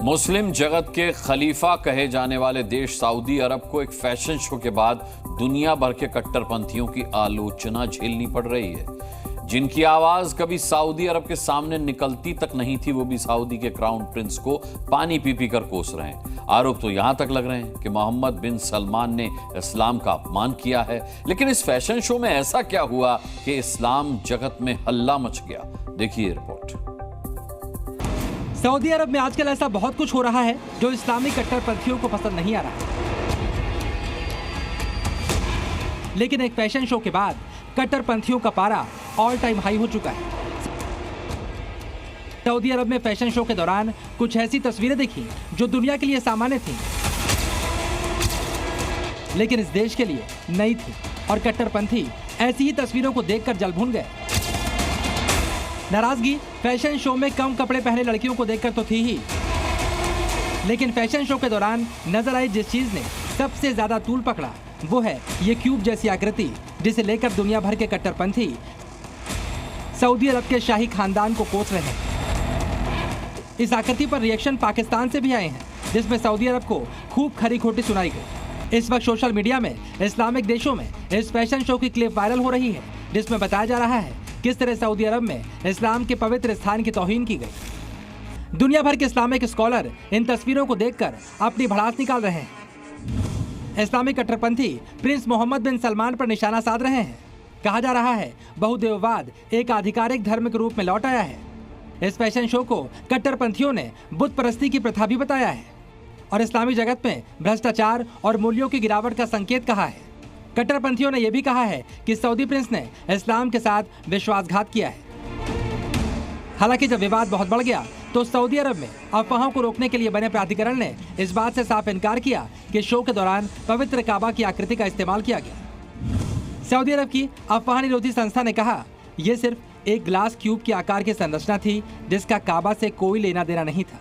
मुस्लिम जगत के खलीफा कहे जाने वाले देश सऊदी अरब को एक फैशन शो के बाद दुनिया भर के कट्टरपंथियों की आलोचना झेलनी पड़ रही है। जिनकी आवाज कभी सऊदी अरब के सामने निकलती तक नहीं थी, वो भी सऊदी के क्राउन प्रिंस को पानी पी पी कर कोस रहे हैं। आरोप तो यहां तक लग रहे हैं कि मोहम्मद बिन सलमान ने इस्लाम का अपमान किया है। लेकिन इस फैशन शो में ऐसा क्या हुआ कि इस्लाम जगत में हल्ला मच गया? देखिए रिपोर्ट। सऊदी अरब में आजकल ऐसा बहुत कुछ हो रहा है जो इस्लामी कट्टरपंथियों को पसंद नहीं आ रहा। लेकिन एक फैशन शो के बाद कट्टरपंथियों का पारा ऑल टाइम हाई हो चुका है। सऊदी अरब में फैशन शो के दौरान कुछ ऐसी तस्वीरें दिखी जो दुनिया के लिए सामान्य थी, लेकिन इस देश के लिए नई थी और कट्टरपंथी ऐसी ही तस्वीरों को देखकर जल भून गए। नाराजगी फैशन शो में कम कपड़े पहने लड़कियों को देखकर तो थी ही, लेकिन फैशन शो के दौरान नजर आई जिस चीज ने सबसे ज्यादा तूल पकड़ा वो है ये क्यूब जैसी आकृति, जिसे लेकर दुनिया भर के कट्टरपंथी सऊदी अरब के शाही खानदान को कोस रहे हैं। इस आकृति पर रिएक्शन पाकिस्तान से भी आए हैं, जिसमें सऊदी अरब को खूब खरी खोटी सुनाई गई। इस वक्त सोशल मीडिया में इस्लामिक देशों में इस फैशन शो की क्लिप वायरल हो रही है, जिसमें बताया जा रहा है किस तरह सऊदी अरब में इस्लाम के पवित्र स्थान की तौहीन की गई। दुनिया भर के इस्लामिक स्कॉलर इन तस्वीरों को देखकर अपनी भड़ास निकाल रहे हैं। इस्लामिक कट्टरपंथी प्रिंस मोहम्मद बिन सलमान पर निशाना साध रहे हैं। कहा जा रहा है बहुदेववाद एक आधिकारिक धर्म के रूप में लौट आया है। इस फैशन शो को कट्टरपंथियों ने बुत परस्ती की प्रथा भी बताया है और इस्लामी जगत में भ्रष्टाचार और मूल्यों की गिरावट का संकेत कहा है। कट्टरपंथियों ने यह भी कहा है कि सऊदी प्रिंस ने इस्लाम के साथ विश्वासघात किया है। हालांकि जब विवाद बहुत बढ़ गया तो सऊदी अरब में अफवाहों को रोकने के लिए बने प्राधिकरण ने इस बात से साफ इनकार किया कि शो के दौरान पवित्र काबा की आकृति का इस्तेमाल किया गया। सऊदी अरब की अफवाह निरोधी संस्था ने कहा यह सिर्फ एक ग्लास क्यूब के आकार की संरचना थी, जिसका काबा से कोई लेना देना नहीं था।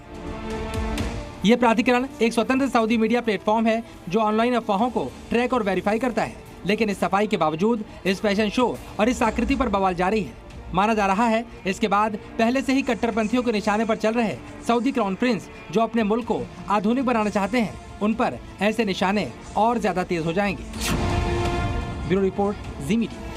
यह प्राधिकरण एक स्वतंत्र सऊदी मीडिया प्लेटफॉर्म है जो ऑनलाइन अफवाहों को ट्रैक और वेरीफाई करता है। लेकिन इस सफाई के बावजूद इस फैशन शो और इस आकृति पर बवाल जारी है। माना जा रहा है इसके बाद पहले से ही कट्टरपंथियों के निशाने पर चल रहे सऊदी क्राउन प्रिंस जो अपने मुल्क को आधुनिक बनाना चाहते हैं, उन पर ऐसे निशाने और ज्यादा तेज हो जाएंगे। ब्यूरो रिपोर्ट, जी मीडिया।